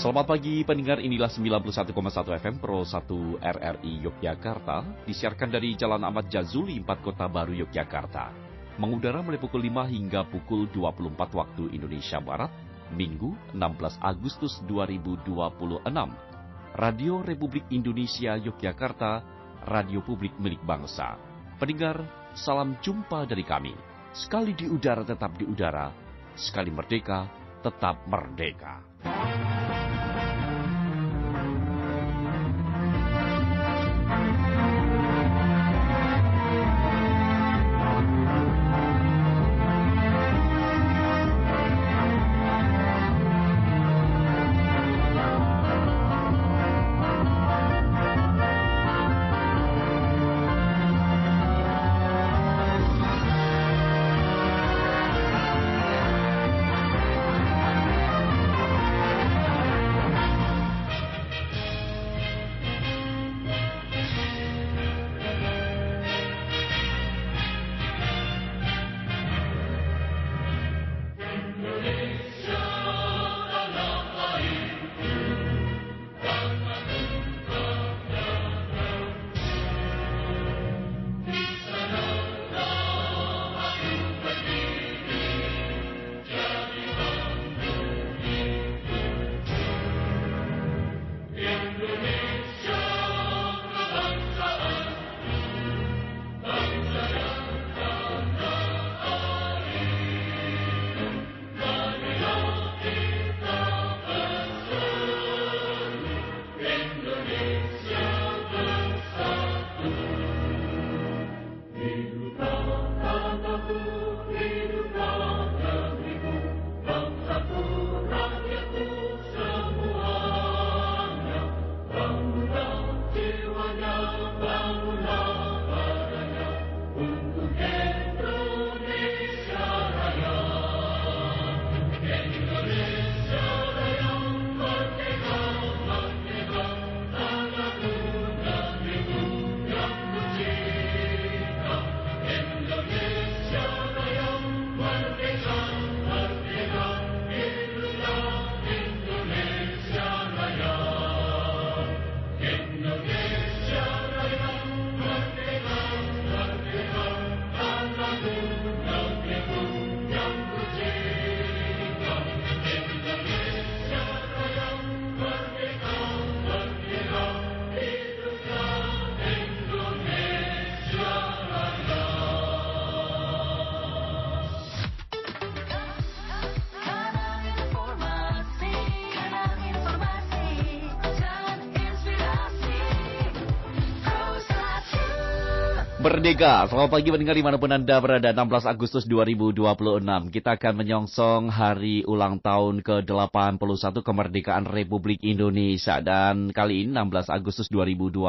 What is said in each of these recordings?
Selamat pagi pendengar, inilah 91,1 FM Pro 1 RRI Yogyakarta, disiarkan dari Jalan Ahmad Jazuli, 4 Kota Baru Yogyakarta. Mengudara mulai pukul 5 hingga pukul 24 waktu Indonesia Barat, Minggu 16 Agustus 2026. Radio Republik Indonesia Yogyakarta, radio publik milik bangsa. Pendengar, salam jumpa dari kami. Sekali di udara tetap di udara, sekali merdeka tetap merdeka. Merdeka, selamat pagi pendengar dimanapun Anda berada. 16 Agustus 2026, kita akan menyongsong hari ulang tahun ke-81 kemerdekaan Republik Indonesia. Dan kali ini 16 Agustus 2026,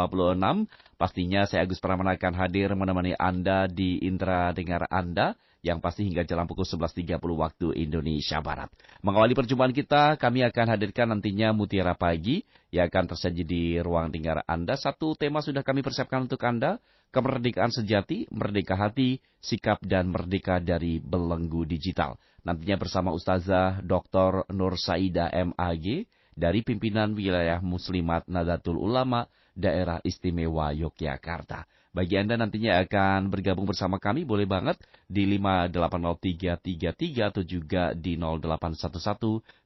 pastinya saya Agus Pramana akan hadir menemani Anda di Indra Dengar Anda, yang pasti hingga jalan pukul 11.30 waktu Indonesia Barat. Mengawali perjumpaan kita, kami akan hadirkan nantinya Mutiara Pagi yang akan tersaji di ruang dengar Anda. Satu tema sudah kami persiapkan untuk Anda, kemerdekaan sejati, merdeka hati, sikap dan merdeka dari belenggu digital. Nantinya bersama Ustazah Dr. Nur Saida MAG dari pimpinan wilayah Muslimat Nahdlatul Ulama Daerah Istimewa Yogyakarta. Bagi Anda nantinya akan bergabung bersama kami, boleh banget di 5803333 atau juga di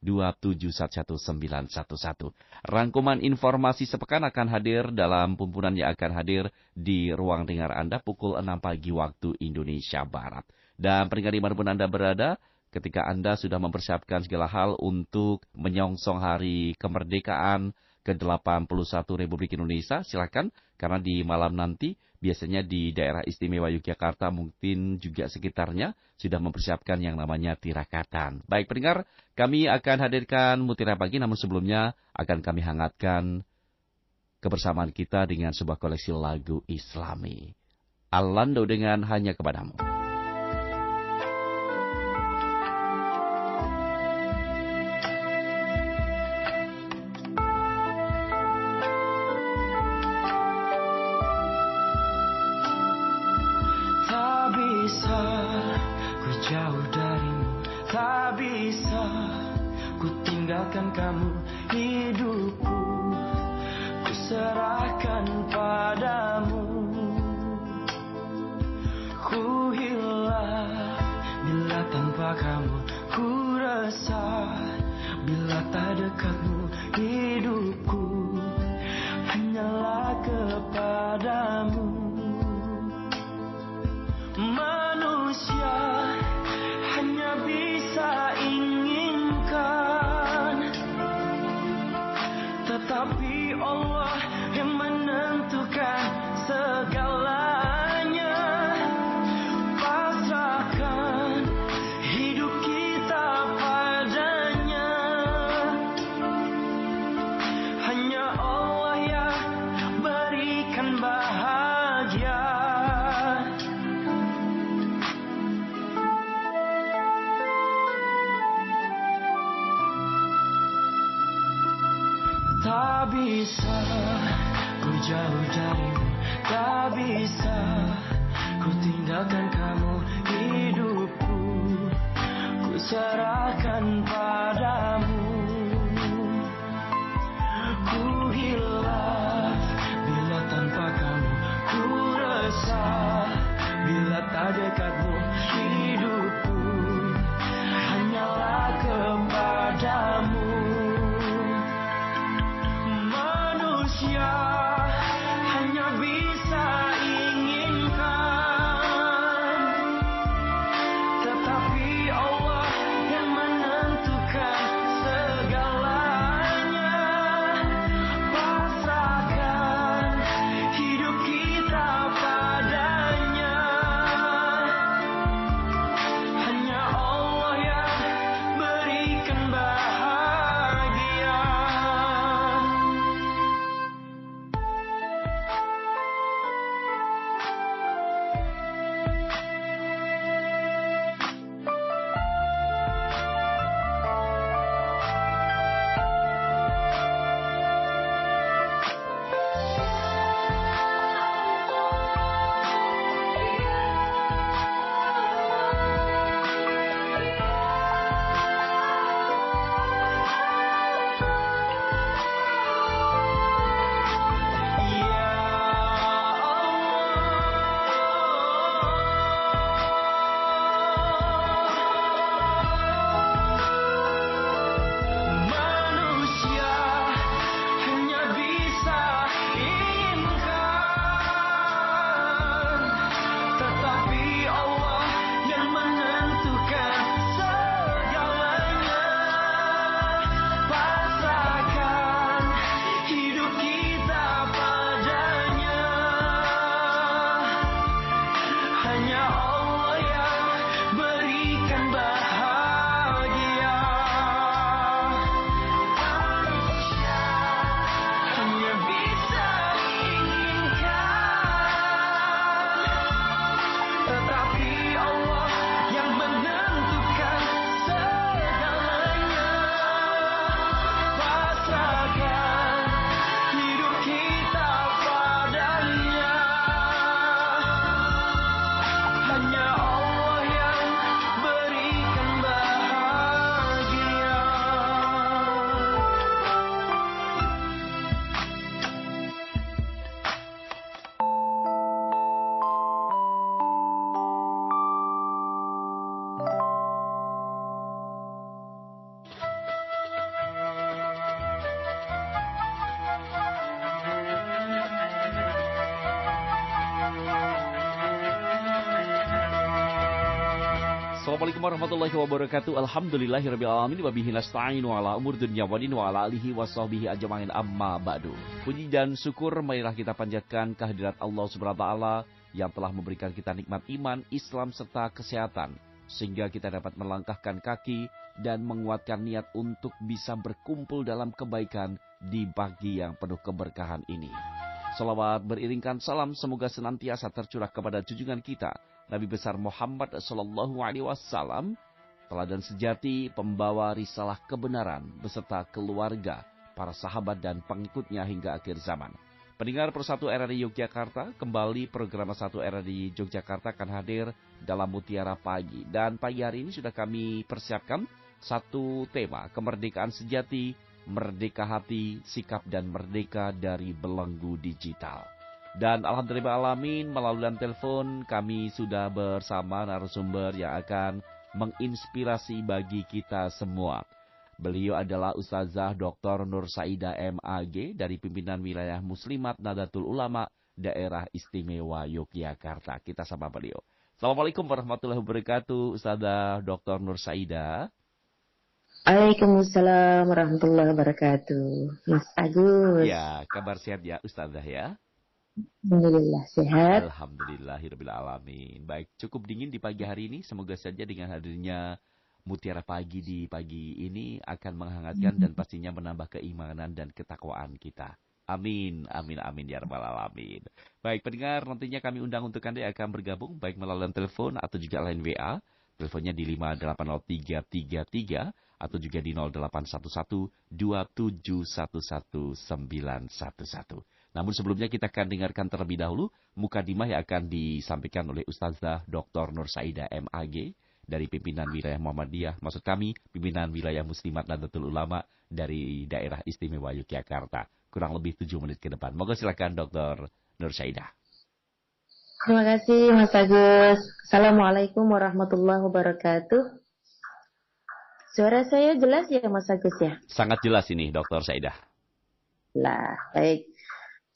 081127119111. Rangkuman informasi sepekan akan hadir dalam pumpunan yang akan hadir di ruang dengar Anda pukul 6 pagi waktu Indonesia Barat. Dan pendengar dimanapun Anda berada, ketika Anda sudah mempersiapkan segala hal untuk menyongsong hari kemerdekaan ke-81 Republik Indonesia, silakan, karena di malam nanti biasanya di daerah istimewa Yogyakarta mungkin juga sekitarnya sudah mempersiapkan yang namanya tirakatan. Baik pendengar, kami akan hadirkan Mutiara Pagi, namun sebelumnya akan kami hangatkan kebersamaan kita dengan sebuah koleksi lagu Islami. Al-Lando dengan Hanya Kepadamu. Jauh darimu, tak bisa ku tinggalkan kamu. Hidupku ku serahkan padamu. Ku hilang bila tanpa kamu, ku resah bila tak dekatmu. Hidupku hanyalah kepadamu. Manusia hanya bisa inginkan, tetapi Allah yang menentukan segalanya. Pasrahkan hidup kita padanya. Hanya Allah yang berikan bahagia. Tak bisa ku jauh darimu, tak bisa ku tinggalkan kamu. Hidupku ku serahkan padamu. Ku hilang bila tanpa kamu, ku resah bila tak dekatmu. Hidupku hanyalah kepadamu. Manusia hanya bisa inginkan, tetapi Allah yang menentukan segalanya. Pasrahkan hidup kita padanya. Hanya Allah yang berikan bahagia. Manusia hanya bisa inginkan, tetapi Allah yang menentukan segalanya. Pasrahkan hidup kita padanya. Hanya Allah yang berikan bahagia. Manusia hanya bisa inginkan, tetapi Allah yang menentukan segalanya. Pasrahkan hidup kita padanya. Hanya Allah yang berikan bahagia. Assalamualaikum warahmatullahi wabarakatuh. Alhamdulillahirabbil alamin wa bihi nasta'inu ala umur dunya wa din wa ala alihi washabbihi ajmain amma ba'du. Puji dan syukur marilah kita panjatkan kehadirat Allah Subhanahu wa taala yang telah memberikan kita nikmat iman, Islam serta kesehatan sehingga kita dapat melangkahkan kaki dan menguatkan niat untuk bisa berkumpul dalam kebaikan di pagi yang penuh keberkahan ini. Salawat beriringkan salam semoga senantiasa tercurah kepada junjungan kita Nabi besar Muhammad sallallahu alaihi wasallam, teladan sejati pembawa risalah kebenaran beserta keluarga, para sahabat dan pengikutnya hingga akhir zaman. Pendengar Persatu RRI Yogyakarta, kembali program Persatu RRI Yogyakarta akan hadir dalam Mutiara Pagi. Dan pagi hari ini sudah kami persiapkan Satu tema, kemerdekaan sejati, merdeka hati, sikap dan merdeka dari belenggu digital. Dan alhamdulillah alamin, melalui telepon kami sudah bersama narasumber yang akan menginspirasi bagi kita semua. Beliau adalah Ustazah Dr. Nur Saidah MAG dari pimpinan wilayah Muslimat Nahdlatul Ulama Daerah Istimewa Yogyakarta. Kita sama beliau. Assalamualaikum warahmatullahi wabarakatuh, Ustazah Dr. Nur Saidah. Waalaikumsalam warahmatullahi wabarakatuh. Mas Agus. Ya, kabar sehat ya Ustazah ya? Alhamdulillah sehat. Alhamdulillahirabbil alamin. Baik, cukup dingin di pagi hari ini. Semoga saja dengan hadirnya Mutiara Pagi di pagi ini akan menghangatkan dan pastinya menambah keimanan dan ketakwaan kita. Amin, amin, amin ya rabbal alamin. Baik, pendengar, nantinya kami undang untuk Anda yang akan bergabung baik melalui telepon atau juga line WA. Teleponnya di 5803333 atau juga di 0811-2711911. Namun sebelumnya kita akan dengarkan terlebih dahulu mukadimah yang akan disampaikan oleh Ustazah Dr. Nur Saidah MAG dari pimpinan wilayah Muhammadiyah, maksud kami pimpinan wilayah Muslimat Nahdlatul Ulama dari daerah istimewa Yogyakarta. Kurang lebih 7 menit ke depan. Moga silakan Dr. Nur Saidah. Terima kasih Mas Agus. Assalamualaikum warahmatullahi wabarakatuh. Suara saya jelas ya Mas Agus ya? Sangat jelas ini Dr. Saidah. Lah, baik.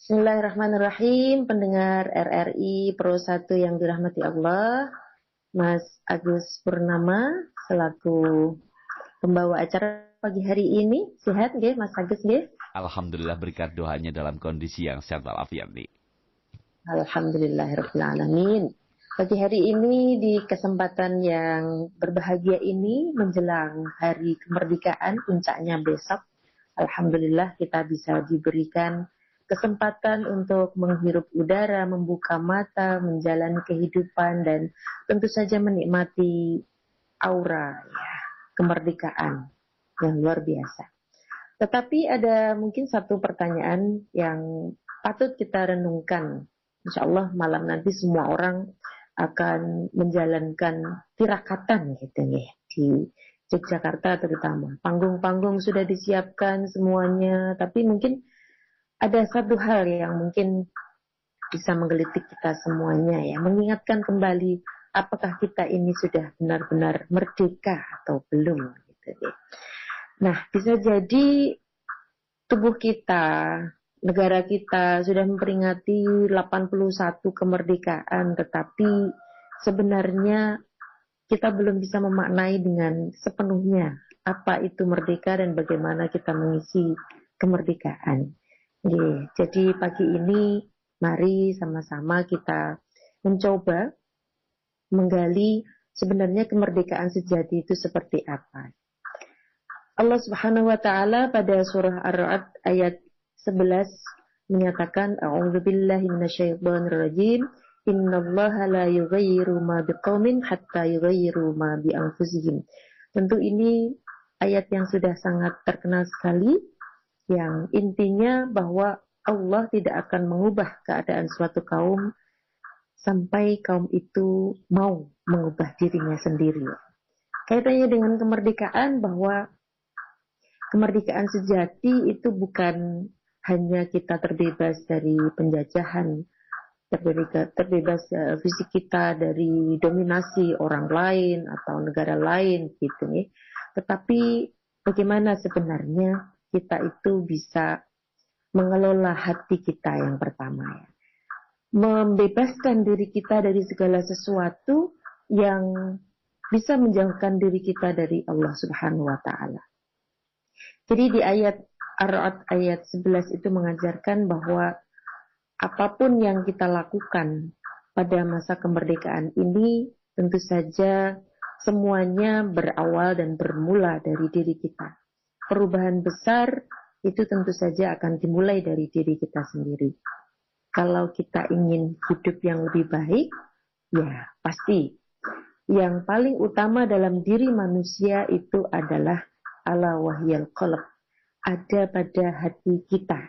Bismillahirrahmanirrahim. Pendengar RRI Pro 1 yang dirahmati Allah, Mas Agus Purnama selaku pembawa acara pagi hari ini. Sehat nggih Mas Agus nggih? Alhamdulillah berkat doanya dalam kondisi yang sehat walafiat nih. Alhamdulillahirabbil alamin. Pagi hari ini di kesempatan yang berbahagia ini menjelang hari kemerdekaan puncaknya besok, alhamdulillah kita bisa diberikan kesempatan untuk menghirup udara, membuka mata, menjalani kehidupan dan tentu saja menikmati aura ya, kemerdekaan yang luar biasa. Tetapi ada mungkin satu pertanyaan yang patut kita renungkan. Insya Allah malam nanti semua orang akan menjalankan tirakatan gitu ya di Yogyakarta terutama. Panggung-panggung sudah disiapkan semuanya, tapi mungkin ada satu hal yang mungkin bisa menggelitik kita semuanya ya, mengingatkan kembali apakah kita ini sudah benar-benar merdeka atau belum gitu ya. Nah, bisa jadi tubuh kita, negara kita sudah memperingati 81 kemerdekaan, tetapi sebenarnya kita belum bisa memaknai dengan sepenuhnya apa itu merdeka dan bagaimana kita mengisi kemerdekaan. Jadi pagi ini mari sama-sama kita mencoba menggali sebenarnya kemerdekaan sejati itu seperti apa. Allah Subhanahu wa taala pada surah Ar-Ra'd ayat 11 menyatakan a'udzubillahi minasyaitonirrajim innallaha la yughayyiru ma biqaumin hatta yughayyiru ma bi anfusihim. Tentu ini ayat yang sudah sangat terkenal sekali yang intinya bahwa Allah tidak akan mengubah keadaan suatu kaum sampai kaum itu mau mengubah dirinya sendiri. Kaitannya dengan kemerdekaan bahwa kemerdekaan sejati itu bukan hanya kita terbebas dari penjajahan, terbebas fisik kita dari dominasi orang lain atau negara lain gitu nih. Tetapi bagaimana sebenarnya kita itu bisa mengelola hati kita yang pertama ya. Membebaskan diri kita dari segala sesuatu yang bisa menjauhkan diri kita dari Allah Subhanahu wa taala. Jadi di ayat Ar-Ra'd ayat 11 itu mengajarkan bahwa apapun yang kita lakukan pada masa kemerdekaan ini tentu saja semuanya berawal dan bermula dari diri kita. Perubahan besar itu tentu saja akan dimulai dari diri kita sendiri. Kalau kita ingin hidup yang lebih baik, ya pasti yang paling utama dalam diri manusia itu adalah ala wahyal qalb, ada pada hati kita.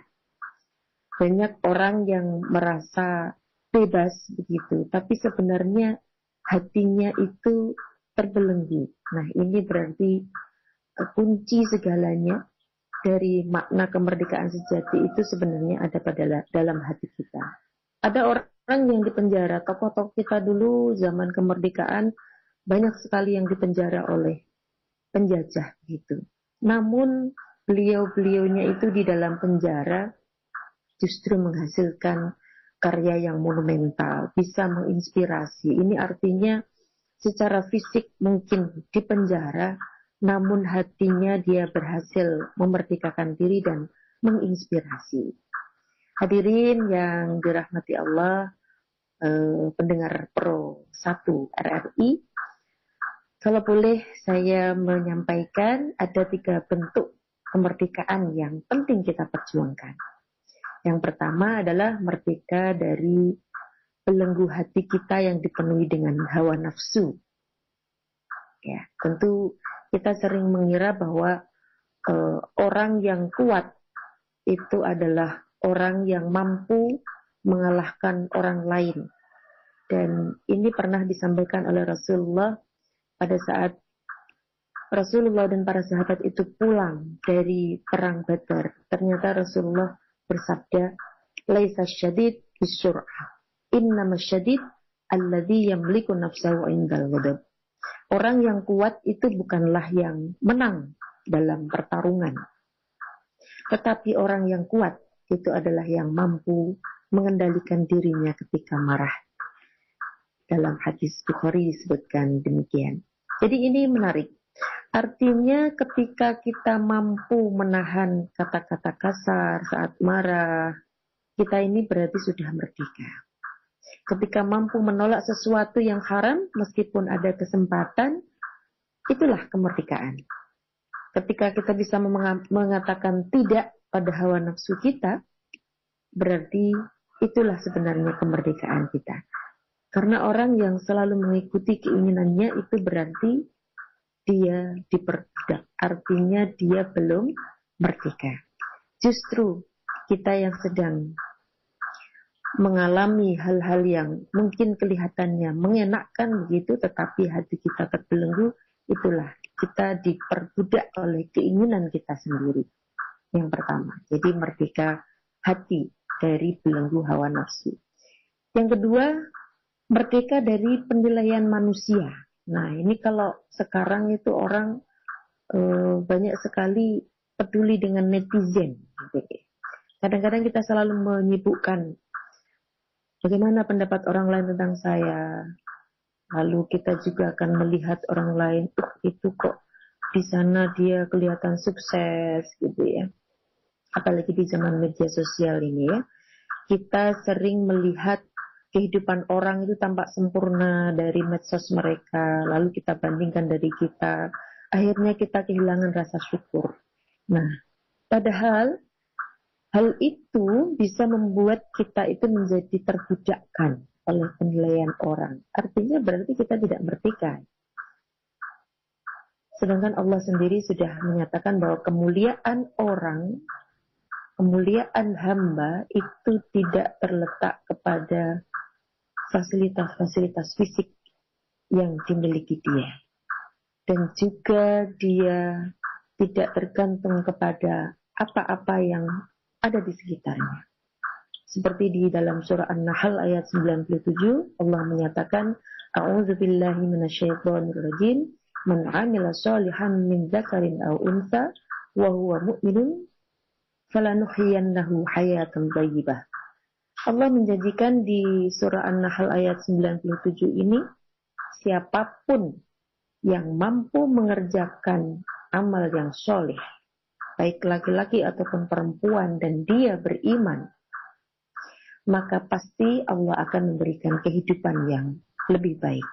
Banyak orang yang merasa bebas begitu, tapi sebenarnya hatinya itu terbelenggu. Nah, ini berarti kunci segalanya dari makna kemerdekaan sejati itu sebenarnya ada pada dalam hati kita. Ada orang yang dipenjara, tokoh-tokoh kita dulu zaman kemerdekaan banyak sekali yang dipenjara oleh penjajah gitu. Namun beliau-beliaunya itu di dalam penjara justru menghasilkan karya yang monumental, bisa menginspirasi. Ini artinya secara fisik mungkin di penjara, namun hatinya dia berhasil memerdekakan diri dan menginspirasi. Hadirin yang dirahmati Allah, pendengar Pro 1 RRI, kalau boleh saya menyampaikan ada 3 bentuk kemerdekaan yang penting kita perjuangkan. Yang pertama adalah merdeka dari belenggu hati kita yang dipenuhi dengan hawa nafsu. Ya, tentu kita sering mengira bahwa orang yang kuat itu adalah orang yang mampu mengalahkan orang lain. Dan ini pernah disampaikan oleh Rasulullah pada saat Rasulullah dan para sahabat itu pulang dari perang Badar. Ternyata Rasulullah bersabda, "Laisa syadid bisyur'ah, innama syadid alladzi yamliku nafsahu indal ghadab." Orang yang kuat itu bukanlah yang menang dalam pertarungan. Tetapi orang yang kuat itu adalah yang mampu mengendalikan dirinya ketika marah. Dalam hadis Bukhari disebutkan demikian. Jadi ini menarik. Artinya ketika kita mampu menahan kata-kata kasar saat marah, kita ini berarti sudah merdeka. Ketika mampu menolak sesuatu yang haram meskipun ada kesempatan, itulah kemerdekaan. Ketika kita bisa mengatakan tidak pada hawa nafsu kita, berarti itulah sebenarnya kemerdekaan kita. Karena orang yang selalu mengikuti keinginannya itu berarti dia diperbudak. Artinya dia belum merdeka. Justru kita yang sedang mengalami hal-hal yang mungkin kelihatannya mengenakkan begitu, tetapi hati kita terbelenggu, itulah kita diperbudak oleh keinginan kita sendiri. Yang pertama, jadi merdeka hati dari belenggu hawa nafsu. Yang kedua, merdeka dari penilaian manusia. Nah, ini kalau sekarang itu orang banyak sekali peduli dengan netizen. Kadang-kadang kita selalu menyibukkan bagaimana pendapat orang lain tentang saya. Lalu kita juga akan melihat orang lain, itu kok di sana dia kelihatan sukses gitu ya. Apalagi di zaman media sosial ini ya. Kita sering melihat kehidupan orang itu tampak sempurna dari medsos mereka, lalu kita bandingkan dari kita, akhirnya kita kehilangan rasa syukur. Nah, padahal hal itu bisa membuat kita itu menjadi terbudakkan oleh penilaian orang. Artinya berarti kita tidak merdeka. Sedangkan Allah sendiri sudah menyatakan bahwa kemuliaan orang, kemuliaan hamba itu tidak terletak kepada fasilitas-fasilitas fisik yang dimiliki dia. Dan juga dia tidak tergantung kepada apa-apa yang ada di sekitarnya. Seperti di dalam surah An-Nahl ayat 97, Allah menyatakan, A'udzubillahi minasyaitonirrajim, man 'amila shalihan min dzakarin aw untha wa huwa mu'minun falanuhyiyannahu hayatan thayyibah. Allah menjanjikan di surah An-Nahl ayat 97 ini, siapapun yang mampu mengerjakan amal yang soleh, baik laki-laki ataupun perempuan, dan dia beriman, maka pasti Allah akan memberikan kehidupan yang lebih baik.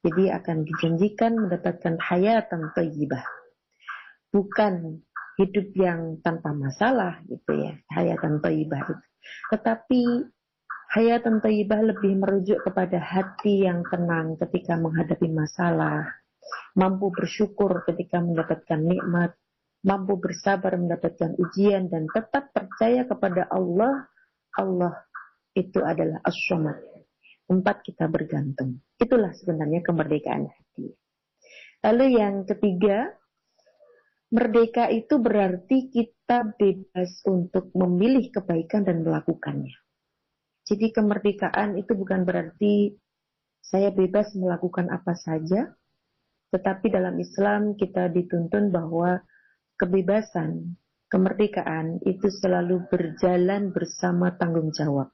Jadi akan dijanjikan mendapatkan hayatan thayyibah. Bukan hidup yang tanpa masalah gitu ya, hayatan thayyibah itu. Tetapi hayatan thayyibah lebih merujuk kepada hati yang tenang ketika menghadapi masalah, mampu bersyukur ketika mendapatkan nikmat, mampu bersabar mendapatkan ujian, dan tetap percaya kepada Allah. Allah itu adalah as-samad, tempat kita bergantung. Itulah sebenarnya kemerdekaan hati. Lalu yang ketiga, Merdeka itu berarti kita bebas untuk memilih kebaikan dan melakukannya. Jadi kemerdekaan itu bukan berarti saya bebas melakukan apa saja, tetapi dalam Islam kita dituntun bahwa kebebasan, kemerdekaan itu selalu berjalan bersama tanggung jawab.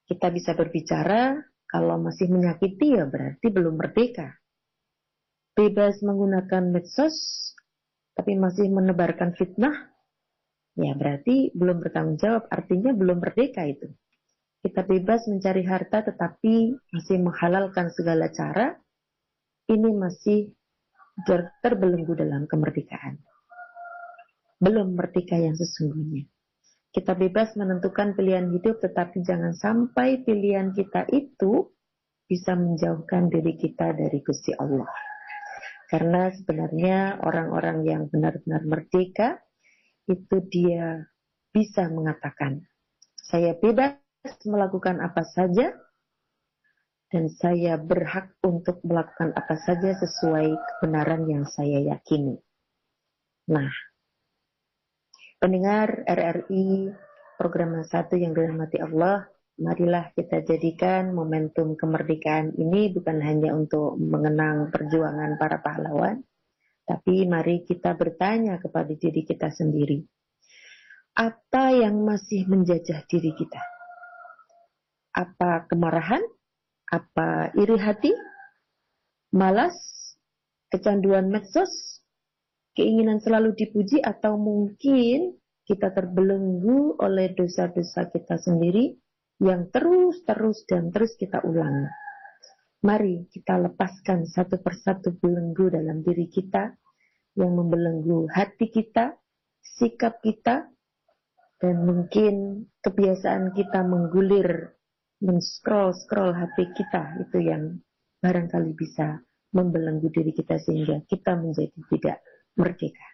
Kita bisa berbicara, kalau masih menyakiti ya berarti belum merdeka. Bebas menggunakan medsos, tapi masih menebarkan fitnah, ya berarti belum bertanggung jawab, artinya belum merdeka itu. Kita bebas mencari harta tetapi masih menghalalkan segala cara, ini masih terbelenggu dalam kemerdekaan. Belum merdeka yang sesungguhnya. Kita bebas menentukan pilihan hidup, tetapi jangan sampai pilihan kita itu bisa menjauhkan diri kita dari Gusti Allah. Karena sebenarnya orang-orang yang benar-benar merdeka, itu dia bisa mengatakan, saya bebas melakukan apa saja, dan saya berhak untuk melakukan apa saja sesuai kebenaran yang saya yakini. Nah, pendengar RRI program 1 yang dirahmati Allah, marilah kita jadikan momentum kemerdekaan ini bukan hanya untuk mengenang perjuangan para pahlawan, tapi mari kita bertanya kepada diri kita sendiri. Apa yang masih menjajah diri kita? Apa kemarahan? Apa iri hati? Malas? Kecanduan medsos? Keinginan selalu dipuji? Atau mungkin kita terbelenggu oleh dosa-dosa kita sendiri yang terus dan terus kita ulangi. Mari kita lepaskan satu persatu belenggu dalam diri kita yang membelenggu hati kita, sikap kita, dan mungkin kebiasaan kita menggulir, men-scroll HP kita, itu yang barangkali bisa membelenggu diri kita sehingga kita menjadi tidak merdeka.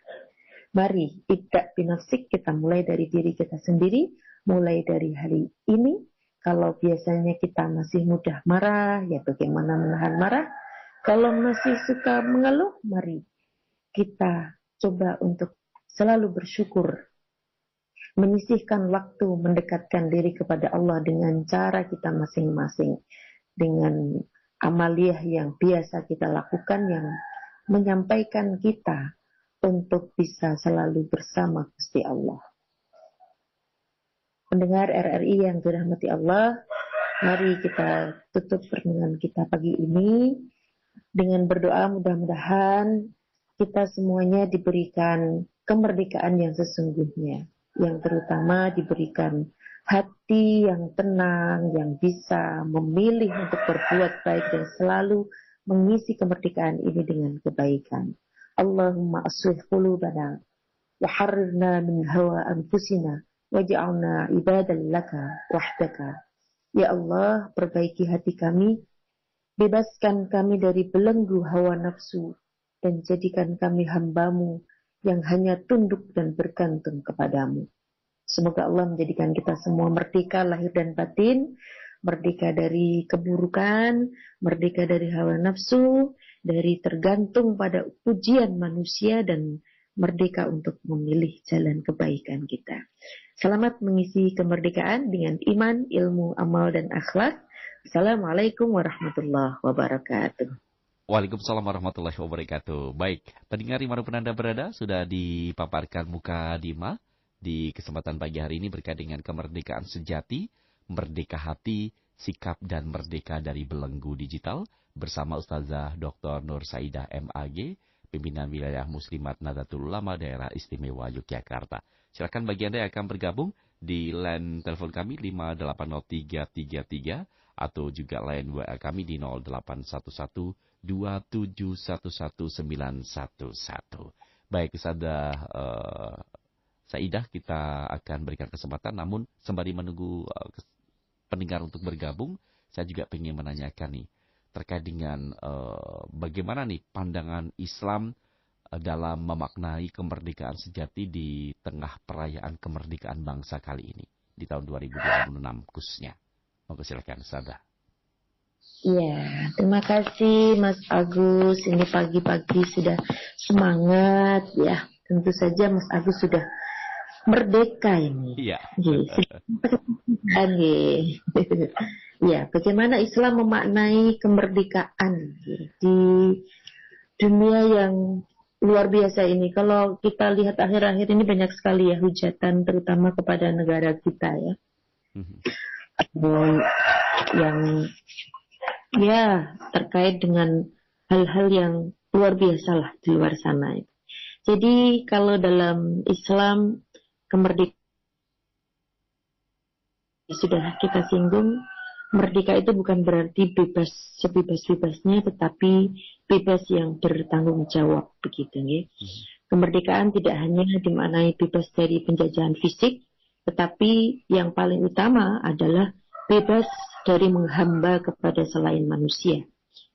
Mari ibda' binafsik, kita mulai dari diri kita sendiri, mulai dari hari ini. Kalau biasanya kita masih mudah marah, ya bagaimana menahan marah? Kalau masih suka mengeluh, mari kita coba untuk selalu bersyukur, menyisihkan waktu, mendekatkan diri kepada Allah dengan cara kita masing-masing, dengan amaliyah yang biasa kita lakukan yang menyampaikan kita untuk bisa selalu bersama Gusti Allah. Pendengar RRI yang dirahmati Allah, mari kita tutup pertemuan kita pagi ini dengan berdoa mudah-mudahan kita semuanya diberikan kemerdekaan yang sesungguhnya, yang terutama diberikan hati yang tenang, yang bisa memilih untuk berbuat baik dan selalu mengisi kemerdekaan ini dengan kebaikan. Allahumma aslih qulubana wa harrirna min hawa anfusina waj'alna ibadan laka wahdaka. Ya Allah, perbaiki hati kami, bebaskan kami dari belenggu hawa nafsu, dan jadikan kami hamba-Mu yang hanya tunduk dan bergantung kepadamu. Semoga Allah menjadikan kita semua merdeka lahir dan batin, merdeka dari keburukan, merdeka dari hawa nafsu, dari tergantung pada pujian manusia, dan merdeka untuk memilih jalan kebaikan kita. Selamat mengisi kemerdekaan dengan iman, ilmu, amal, dan akhlak. Assalamualaikum warahmatullahi wabarakatuh. Waalaikumsalam warahmatullahi wabarakatuh. Baik, pendengar dimanapun Anda berada, sudah dipaparkan Mukadimah di kesempatan pagi hari ini berkait dengan kemerdekaan sejati, merdeka hati, sikap dan merdeka dari belenggu digital bersama Ustazah Dr. Nur Saidah MAG, pimpinan wilayah Muslimat Nahdlatul Ulama Daerah Istimewa Yogyakarta. Silakan bagi Anda yang akan bergabung di line telepon kami 580333 atau juga line WA kami di 0811-2711-911. Baik, Ustazah Saidah, kita akan berikan kesempatan, namun sembari menunggu pendengar untuk bergabung, saya juga ingin menanyakan nih, terkait dengan bagaimana nih pandangan Islam dalam memaknai kemerdekaan sejati di tengah perayaan kemerdekaan bangsa kali ini, di tahun 2026 khususnya. Monggo silakan, Ustazah. Ya, terima kasih Mas Agus. Ini pagi-pagi sudah semangat ya. Tentu saja Mas Agus sudah merdeka ini. Iya. Ya, bagaimana Islam memaknai kemerdekaan di dunia yang luar biasa ini. Kalau kita lihat akhir-akhir ini banyak sekali ya hujatan, terutama kepada negara kita ya. Yang ya terkait dengan hal-hal yang luar biasa lah di luar sana. Jadi kalau dalam Islam kemerdekaan sudah kita singgung, merdeka itu bukan berarti bebas sebebas-bebasnya, tetapi bebas yang bertanggung jawab begitu ya. Kemerdekaan tidak hanya dimaknai bebas dari penjajahan fisik, tetapi yang paling utama adalah bebas dari menghamba kepada selain manusia,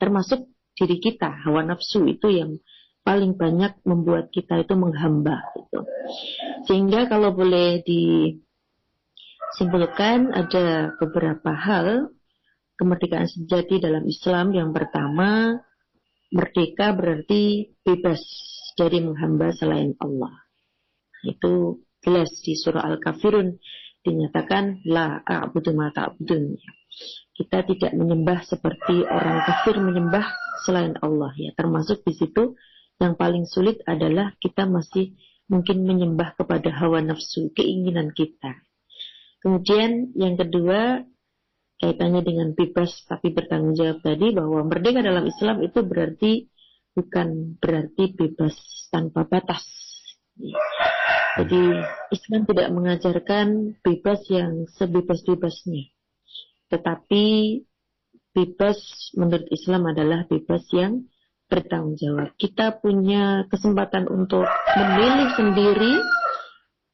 termasuk diri kita. Hawa nafsu itu yang paling banyak membuat kita itu menghamba gitu. Sehingga kalau boleh disimpulkan ada beberapa hal kemerdekaan sejati dalam Islam. Yang pertama, merdeka berarti bebas dari menghamba selain Allah. Itu jelas di surah Al-Kafirun dinyatakan la a'budu ma ta'budun. Kita tidak menyembah seperti orang kafir menyembah selain Allah ya. Termasuk di situ yang paling sulit adalah kita masih mungkin menyembah kepada hawa nafsu, keinginan kita. Kemudian yang kedua, kaitannya dengan bebas tapi bertanggung jawab tadi, bahwa merdeka dalam Islam itu bukan berarti bebas tanpa batas. Jadi Islam tidak mengajarkan bebas yang sebebas-bebasnya. Tetapi bebas menurut Islam adalah bebas yang bertanggung jawab. Kita punya kesempatan untuk memilih sendiri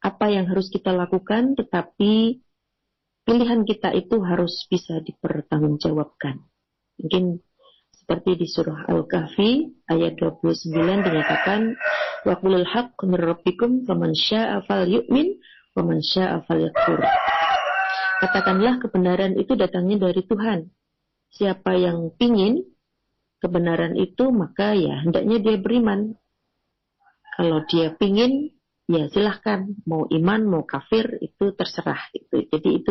apa yang harus kita lakukan, tetapi pilihan kita itu harus bisa dipertanggungjawabkan. Mungkin seperti di surah Al-Kahfi ayat 29 dinyatakan wa qulil haqqu mir rabbikum faman syaa'a falyu'min waman syaa'a falyakfur. Katakanlah kebenaran itu datangnya dari Tuhan. Siapa yang pingin kebenaran itu, maka ya hendaknya dia beriman. Kalau dia pingin, ya silahkan. Mau iman, mau kafir, itu terserah. Jadi itu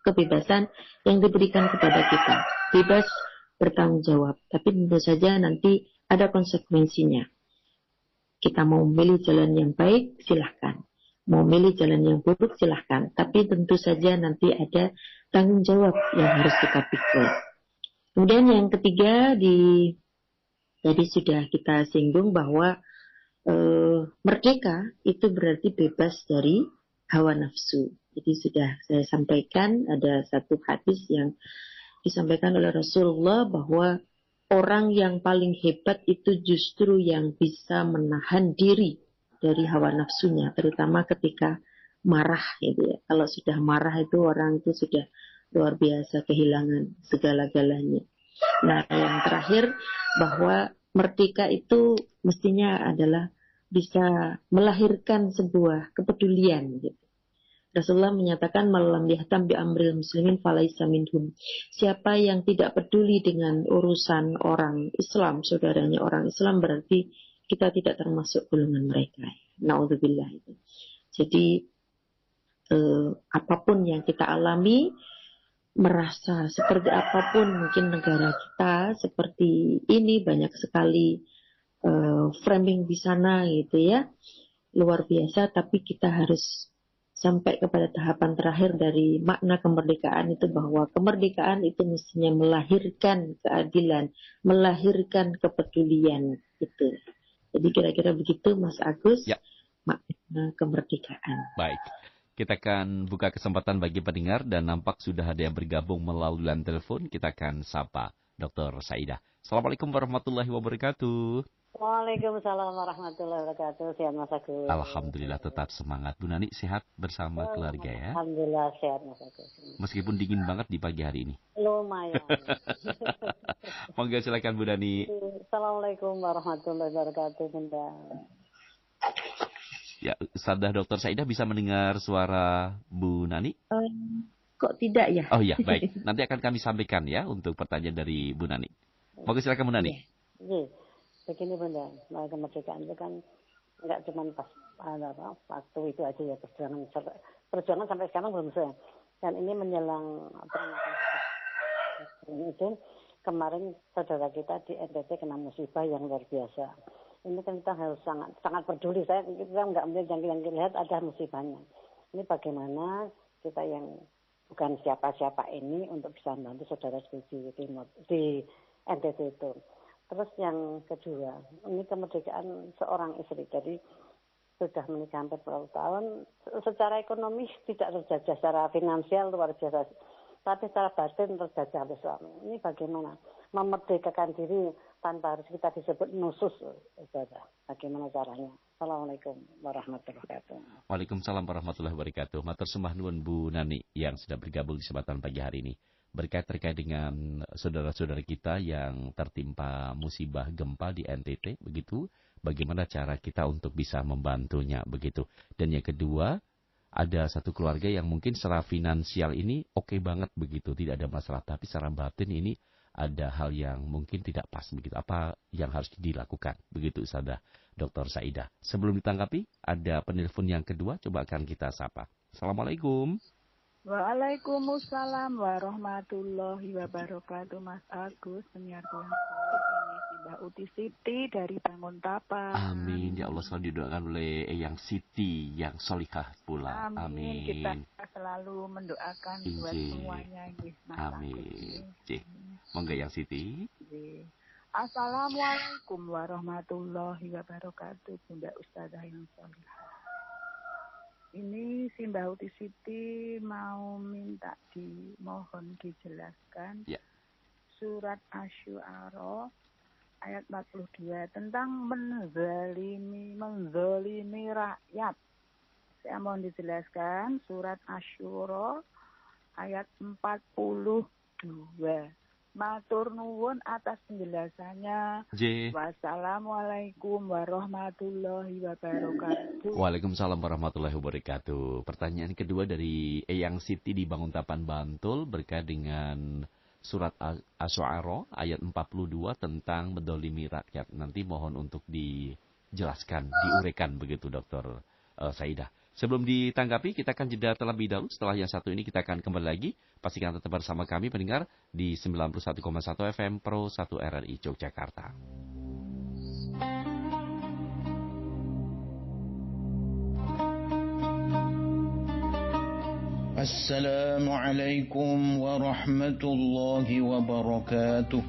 kebebasan yang diberikan kepada kita. Bebas bertanggung jawab. Tapi tentu saja nanti ada konsekuensinya. Kita mau memilih jalan yang baik, silahkan. Mau milih jalan yang buruk, silahkan. Tapi tentu saja nanti ada tanggung jawab yang harus kita pikul. Kemudian yang ketiga, tadi sudah kita singgung bahwa merdeka itu berarti bebas dari hawa nafsu. Jadi sudah saya sampaikan, ada satu hadis yang disampaikan oleh Rasulullah bahwa orang yang paling hebat itu justru yang bisa menahan diri dari hawa nafsunya, terutama ketika marah gitu ya. Kalau sudah marah itu orang itu sudah luar biasa kehilangan segala-galanya. Nah, yang terakhir bahwa merdeka itu mestinya adalah bisa melahirkan sebuah kepedulian gitu. Rasulullah menyatakan malam yahtam bi amril muslimin falaisa minhum. Siapa yang tidak peduli dengan urusan orang Islam, saudaranya orang Islam, berarti kita tidak termasuk golongan mereka. Naudzubillah itu. Jadi apapun yang kita alami, merasa seperti apapun mungkin negara kita seperti ini, banyak sekali framing di sana gitu ya, luar biasa. Tapi kita harus sampai kepada tahapan terakhir dari makna kemerdekaan itu, bahwa kemerdekaan itu mestinya melahirkan keadilan, melahirkan kepedulian gitu. Jadi kira-kira begitu Mas Agus ya, makna kemerdekaan. Baik, kita akan buka kesempatan bagi pendengar dan nampak sudah ada yang bergabung melalui line telepon. Kita akan sapa Dr. Saidah. Assalamualaikum warahmatullahi wabarakatuh. Waalaikumsalam warahmatullahi wabarakatuh. Sehat Mas Agus. Alhamdulillah tetap semangat. Bu Nani sehat bersama keluarga ya? Alhamdulillah sehat Mas Agus. Meskipun dingin banget di pagi hari ini. Lumayan. Monggo silakan Bu Nani. Assalamualaikum warahmatullahi wabarakatuh. Bunda. Ya, Ustazah Dr. Saidah bisa mendengar suara Bu Nani? kok tidak ya? Oh iya, baik. Nanti akan kami sampaikan ya untuk pertanyaan dari Bu Nani. Monggo silakan Bu Nani. Iya, begini Bunda, kemerdekaan itu kan nggak cuma pas waktu itu aja ya, perjuangan sampai sekarang belum selesai. Dan ini menjelang itu kemarin saudara kita di NTT kena musibah yang luar biasa. Ini kan kita harus sangat peduli. Kita nggak mungkin yang lihat ada musibahnya. Ini bagaimana kita yang bukan siapa-siapa ini untuk bisa membantu saudara di NTT itu. Terus yang kedua, ini kemerdekaan seorang istri. Jadi sudah menikah hampir 10 tahun, secara ekonomi tidak terjajah, secara finansial luar biasa. Tapi secara batin terjajah oleh suami. Ini bagaimana memerdekakan diri tanpa harus kita disebut nusus. Bagaimana caranya? Assalamualaikum warahmatullahi wabarakatuh. Waalaikumsalam warahmatullahi wabarakatuh. Matur sembah nuwun Bu Nani yang sudah bergabung di kesempatan pagi hari ini. Terkait dengan saudara-saudara kita yang tertimpa musibah gempa di NTT, begitu. Bagaimana cara kita untuk bisa membantunya, begitu. Dan yang kedua, ada satu keluarga yang mungkin secara finansial ini oke banget begitu, tidak ada masalah. Tapi secara batin ini ada hal yang mungkin tidak pas begitu. Apa yang harus dilakukan? Begitu Ustazah Dr. Saidah. Sebelum ditanggapi, ada penelpon yang kedua, coba akan kita sapa. Assalamualaikum. Waalaikumsalam warahmatullahi wabarakatuh. Mas Agus, penyiar yang ini Mbak Uti Siti dari Banguntapan. Amin. Ya Allah, selalu didoakan oleh Eyang Siti yang solikah pula. Amin. Kita selalu mendoakan buat semuanya. Amin. Monggo Eyang Siti. Assalamualaikum warahmatullahi wabarakatuh. Bunda Ustazah yang solikah. Ini si Mbak Uti Siti mau minta dimohon dijelaskan surat Asy-Syu'ara ayat 42 tentang menzalimi rakyat. Saya mohon dijelaskan surat Asy-Syu'ara ayat 42. Matur nuwun atas penjelasannya. Wassalamualaikum warahmatullahi wabarakatuh. Waalaikumsalam warahmatullahi wabarakatuh. Pertanyaan kedua dari Eyang Siti di Banguntapan, Bantul berkait dengan surat Asy-Syu'ara ayat 42 tentang mendolimi rakyat. Nanti mohon untuk dijelaskan, diuraikan begitu Dr. Saidah. Sebelum ditanggapi, kita akan jeda terlebih dahulu. Setelah yang satu ini kita akan kembali lagi. Pastikan tetap bersama kami pendengar di 91,1 FM Pro 1 RRI Yogyakarta. Assalamualaikum warahmatullahi wabarakatuh.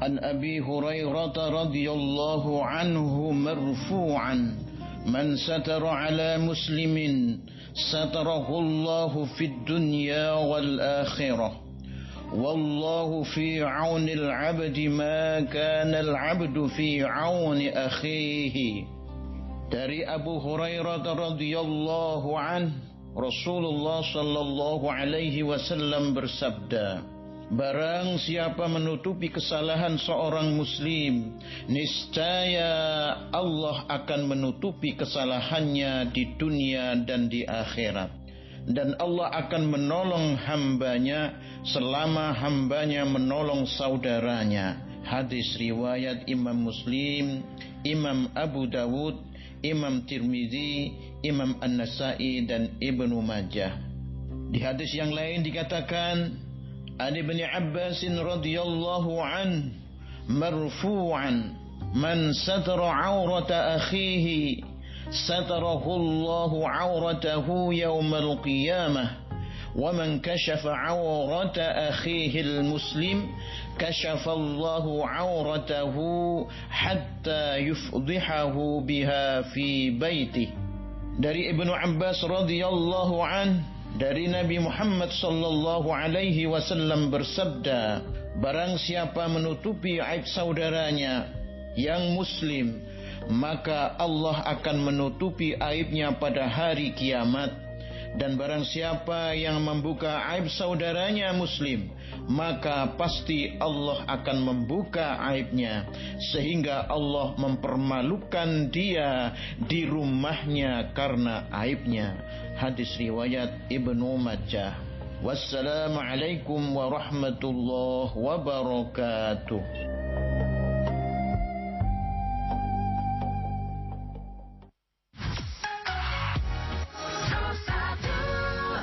An Abi Hurairah radhiyallahu anhu marfu'an. من ستر على مسلم ستره الله في الدنيا والآخرة والله في عون العبد ما كان العبد في عون أخيه. Dari Abu Hurairah radhiyallahu anhu, Rasulullah sallallahu alaihi wasallam bersabda, barang siapa menutupi kesalahan seorang muslim, niscaya Allah akan menutupi kesalahannya di dunia dan di akhirat. Dan Allah akan menolong hambanya selama hambanya menolong saudaranya. Hadis riwayat Imam Muslim, Imam Abu Dawud, Imam Tirmizi, Imam An-Nasai dan Ibnu Majah. Di hadis yang lain dikatakan, عن ابن عباس رضي الله عنه مرفوعا من ستر عورة أخيه ستره الله عورته يوم القيامة ومن كشف عورة أخيه المسلم كشف الله عورته حتى يفضحه بها في بيته. Dari Ibnu Abbas radhiyallahu anhu, dari Nabi Muhammad sallallahu alaihi wasallam bersabda, barang siapa menutupi aib saudaranya yang muslim, maka Allah akan menutupi aibnya pada hari kiamat. Dan barang siapa yang membuka aib saudaranya muslim, maka pasti Allah akan membuka aibnya, sehingga Allah mempermalukan dia di rumahnya karena aibnya. Hadis riwayat Ibnu Majah. Wassalamualaikum warahmatullahi wabarakatuh.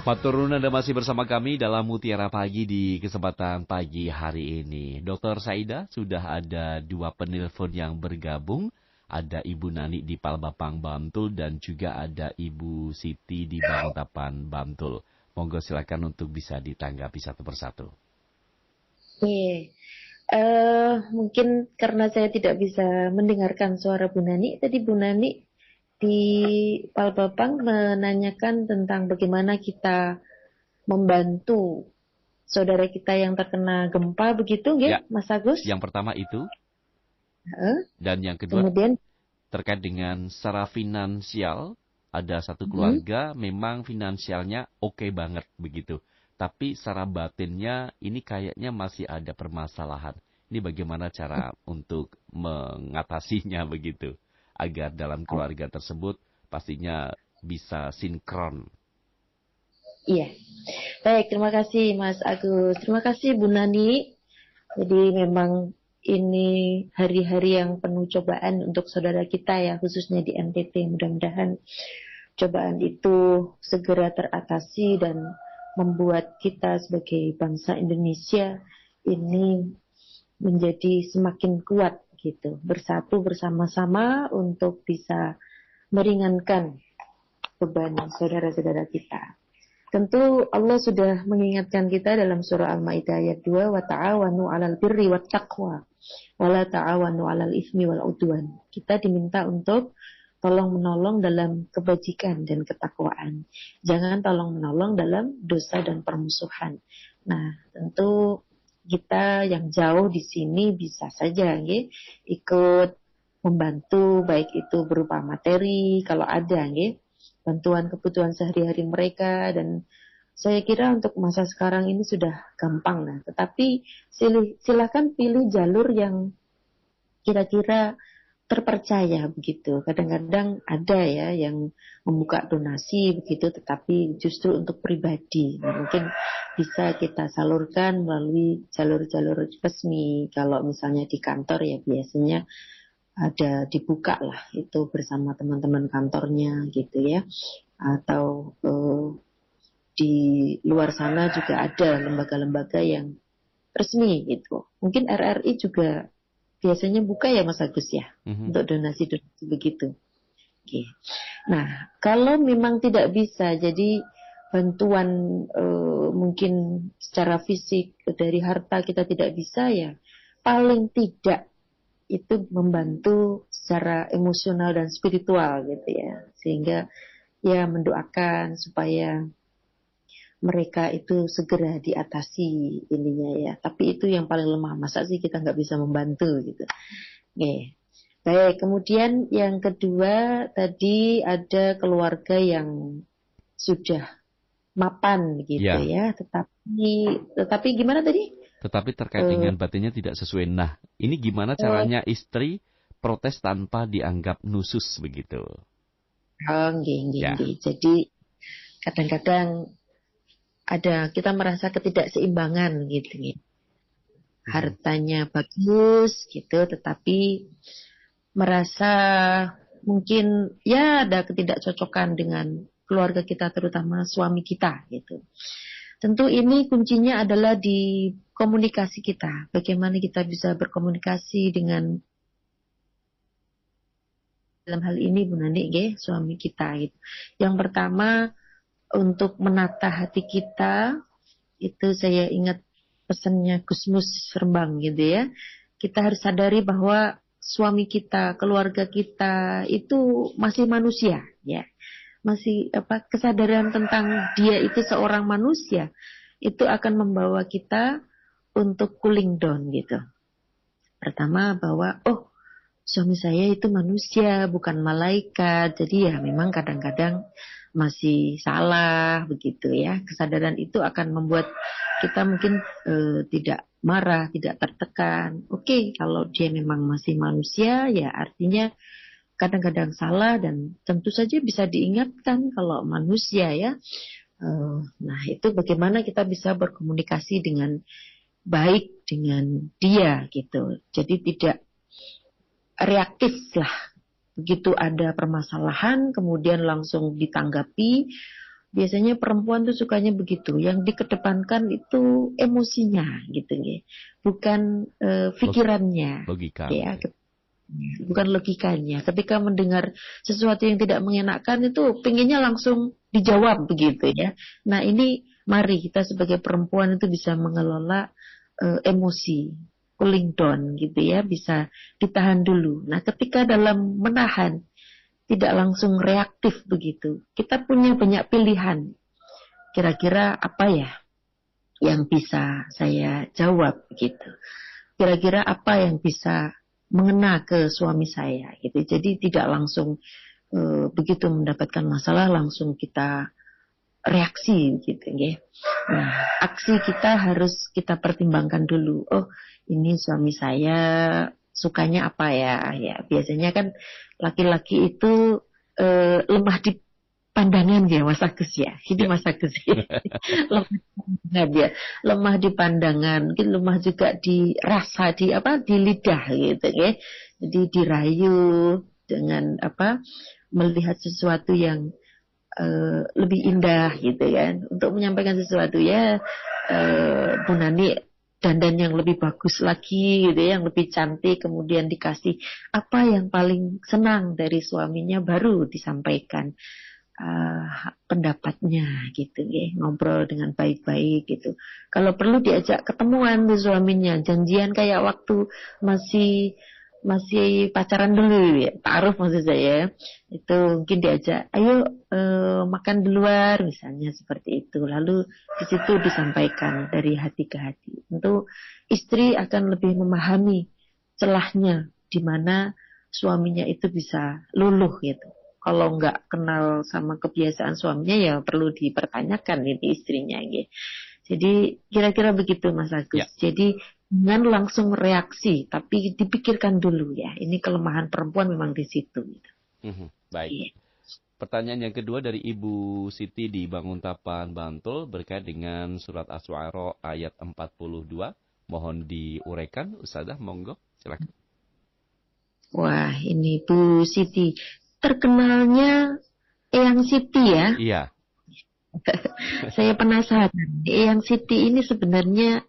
Maturun, Anda masih bersama kami dalam Mutiara Pagi di kesempatan pagi hari ini. Dr. Saida, sudah ada 2 penelpon yang bergabung. Ada Ibu Nani di Palbapang, Bantul, dan juga ada Ibu Siti di Balikpapan, Bantul. Monggo silakan untuk bisa ditanggapi satu persatu. Oke. Mungkin karena saya tidak bisa mendengarkan suara Bu Nani. Tadi Bu Nani di Palbapang menanyakan tentang bagaimana kita membantu saudara kita yang terkena gempa, begitu nggih, Ya. Mas Agus? Yang pertama itu, Heeh. dan yang kedua Kemudian terkait dengan secara finansial. Ada satu keluarga memang finansialnya oke banget begitu. Tapi secara batinnya ini kayaknya masih ada permasalahan. Ini bagaimana cara untuk mengatasinya begitu, agar dalam keluarga tersebut pastinya bisa sinkron. iya. Baik, terima kasih Mas Agus. Terima kasih Bu Nani. Jadi memang ini hari-hari yang penuh cobaan untuk saudara kita ya, khususnya di NTT. Mudah-mudahan cobaan itu segera teratasi dan membuat kita sebagai bangsa Indonesia ini menjadi semakin kuat gitu. Bersatu bersama-sama untuk bisa meringankan beban saudara-saudara kita. Tentu Allah sudah mengingatkan kita dalam surah Al-Maidah ayat 2, wa ta'awanu 'alal birri wat taqwa wa la ta'awanu 'alal itsmi wal 'udwan. Kita diminta untuk tolong-menolong dalam kebajikan dan ketakwaan. Jangan tolong-menolong dalam dosa dan permusuhan. Nah, tentu kita yang jauh di sini bisa saja nggih ikut membantu, baik itu berupa materi kalau ada nggih, bantuan kebutuhan sehari-hari mereka, dan saya kira untuk masa sekarang ini sudah gampang. Nah, tetapi silakan pilih jalur yang kira-kira terpercaya begitu. Kadang-kadang ada ya yang membuka donasi begitu, tetapi justru untuk pribadi. Nah, mungkin bisa kita salurkan melalui jalur-jalur resmi. Kalau misalnya di kantor ya biasanya ada dibuka lah itu bersama teman-teman kantornya gitu ya. Atau di luar sana juga ada lembaga-lembaga yang resmi gitu. Mungkin RRI juga biasanya buka ya Mas Agus ya, untuk donasi-donasi begitu. Oke. Nah, kalau memang tidak bisa, jadi bantuan mungkin secara fisik dari harta kita tidak bisa ya, paling tidak itu membantu secara emosional dan spiritual gitu ya, sehingga ya mendoakan supaya mereka itu segera diatasi ininya ya. Tapi itu yang paling lemah. Masa sih kita nggak bisa membantu gitu. Oke. Baik, kemudian yang kedua tadi ada keluarga yang sudah mapan gitu ya. Tetapi gimana tadi? Tetapi terkait dengan batinnya tidak sesuai. Nah, ini gimana caranya istri protes tanpa dianggap nusus begitu? Jadi kadang-kadang kita merasa ketidakseimbangan gitu. Hartanya bagus gitu, tetapi merasa mungkin ya ada ketidakcocokan dengan keluarga kita, terutama suami kita gitu. Tentu ini kuncinya adalah di komunikasi kita. Bagaimana kita bisa berkomunikasi dengan, dalam hal ini Bu Nani, suami kita gitu. Yang pertama, untuk menata hati kita, itu saya ingat pesannya Gusmus Rembang gitu ya. Kita harus sadari bahwa suami kita, keluarga kita itu masih manusia ya. Masih kesadaran tentang dia itu seorang manusia itu akan membawa kita untuk cooling down gitu. Pertama bahwa suami saya itu manusia bukan malaikat. Jadi ya memang kadang-kadang masih salah begitu ya. Kesadaran itu akan membuat kita mungkin tidak marah, tidak tertekan. Oke, kalau dia memang masih manusia ya artinya kadang-kadang salah, dan tentu saja bisa diingatkan kalau manusia ya Nah, itu bagaimana kita bisa berkomunikasi dengan baik dengan dia gitu. Jadi tidak reaktif lah. Begitu ada permasalahan, kemudian langsung ditanggapi. Biasanya perempuan tuh sukanya begitu. Yang dikedepankan itu emosinya gitu ya. Bukan pikirannya. Logika. Ya, bukan logikanya. Ketika mendengar sesuatu yang tidak mengenakan itu pengennya langsung dijawab begitu ya. Nah, ini mari kita sebagai perempuan itu bisa mengelola emosi, cooling down gitu ya, bisa ditahan dulu. Nah, ketika dalam menahan tidak langsung reaktif begitu, kita punya banyak pilihan. Kira-kira apa ya yang bisa saya jawab gitu. Kira-kira apa yang bisa mengena ke suami saya gitu. Jadi tidak langsung begitu mendapatkan masalah langsung kita reaksi gitu ya. Nah, aksi kita harus kita pertimbangkan dulu. Oh, ini suami saya sukanya apa ya? Ya, biasanya kan laki-laki itu lemah di pandangan ya, Mas Agus ya. Ini Mas Agus ya. Lemah di pandangan ya. Lemah di pandangan, mungkin lemah juga di rasa, di lidah gitu ya. Jadi dirayu dengan melihat sesuatu yang lebih indah gitu kan, untuk menyampaikan sesuatu ya, Bu Nani dandan yang lebih bagus lagi gitu ya, yang lebih cantik, kemudian dikasih apa yang paling senang dari suaminya, baru disampaikan pendapatnya gitu ya, ngobrol dengan baik-baik gitu. Kalau perlu diajak ketemuan tuh suaminya, janjian kayak waktu masih pacaran dulu ya, taruh maksud saya, itu mungkin diajak, ayo makan di luar misalnya seperti itu, lalu di situ disampaikan dari hati ke hati. Tentu istri akan lebih memahami celahnya di mana suaminya itu bisa luluh gitu. Kalau nggak kenal sama kebiasaan suaminya ya perlu dipertanyakan ini istrinya gitu. Jadi kira-kira begitu Mas Agus. Ya. Jadi jangan langsung reaksi, tapi dipikirkan dulu ya. Ini kelemahan perempuan memang di situ. Gitu. Baik. Iya. Pertanyaan yang kedua dari Ibu Siti di Banguntapan, Bantul, berkait dengan surat Asy-Syu'ara ayat 42. Mohon diuraikan, Ustazah, monggo, silakan. Wah, ini Bu Siti. Terkenalnya Eyang Siti ya. Iya. Saya penasaran, Eyang Siti ini sebenarnya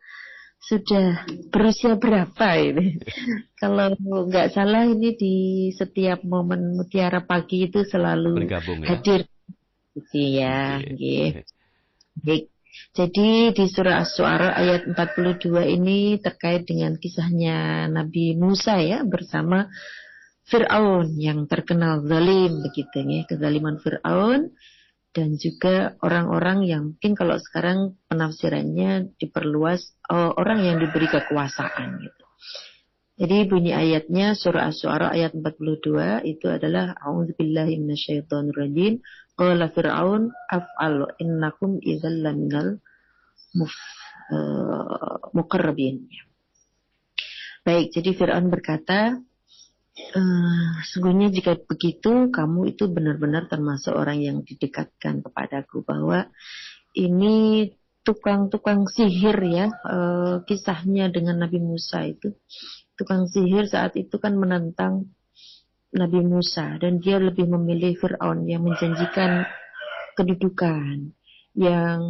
sudah berusia berapa ini? Kalau nggak salah ini di setiap momen Mutiara Pagi itu selalu Bergabung ya. hadir gitu ya. Oke. Baik. Jadi di surah Asy-Syu'ara ayat 42 ini terkait dengan kisahnya Nabi Musa ya, bersama Fir'aun yang terkenal zalim begitu ya, kezaliman Fir'aun. Dan juga orang-orang yang mungkin kalau sekarang penafsirannya diperluas, orang yang diberi kekuasaan gitu. Jadi bunyi ayatnya surah Asy-Syu'ara ayat 42 itu adalah a'udzubillahi minasyaitonirrajim, qala fir'aun af'alu innakum idzal laminal muqarrabin. Baik, jadi Fir'aun berkata, sungguhnya jika begitu kamu itu benar-benar termasuk orang yang didekatkan kepadaku. Bahwa ini tukang-tukang sihir ya, kisahnya dengan Nabi Musa itu. Tukang sihir saat itu kan menentang Nabi Musa, dan dia lebih memilih Fir'aun yang menjanjikan kedudukan, yang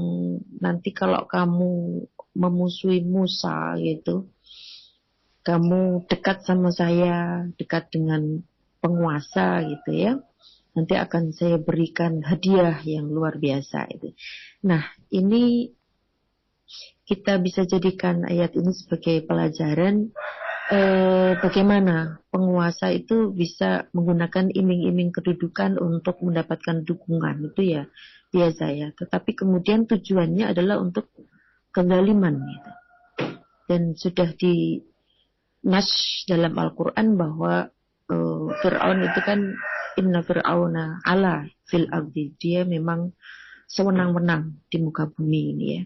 nanti kalau kamu memusuhi Musa gitu, kamu dekat sama saya, dekat dengan penguasa gitu ya, nanti akan saya berikan hadiah yang luar biasa itu. Nah, ini kita bisa jadikan ayat ini sebagai pelajaran bagaimana penguasa itu bisa menggunakan iming-iming kedudukan untuk mendapatkan dukungan, itu ya biasa ya. Tetapi kemudian tujuannya adalah untuk kezaliman gitu. Dan sudah di nas dalam Al-Quran bahwa Fir'aun itu kan inna fir'auna ala fil ardi, dia memang sewenang-wenang di muka bumi ini ya.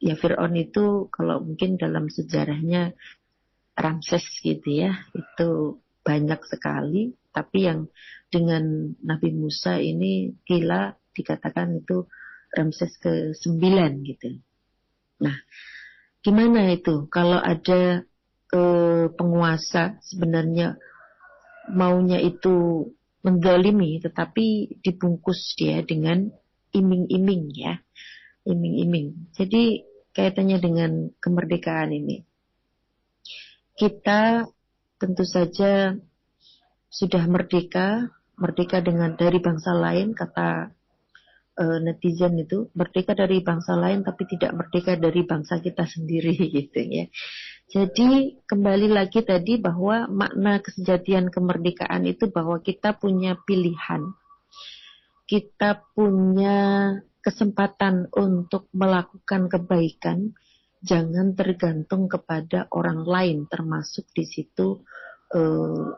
Ya Fir'aun itu kalau mungkin dalam sejarahnya Ramses gitu ya, itu banyak sekali, tapi yang dengan Nabi Musa ini gila dikatakan itu Ramses ke-9 gitu. Nah, gimana itu kalau ada penguasa sebenarnya maunya itu menzalimi, tetapi dibungkus dia dengan iming-iming ya, iming-iming. Jadi kaitannya dengan kemerdekaan ini, kita tentu saja sudah merdeka dengan dari bangsa lain, kata netizen itu, merdeka dari bangsa lain tapi tidak merdeka dari bangsa kita sendiri gitu ya. Jadi kembali lagi tadi bahwa makna kesejatian kemerdekaan itu bahwa kita punya pilihan, kita punya kesempatan untuk melakukan kebaikan, jangan tergantung kepada orang lain, termasuk di situ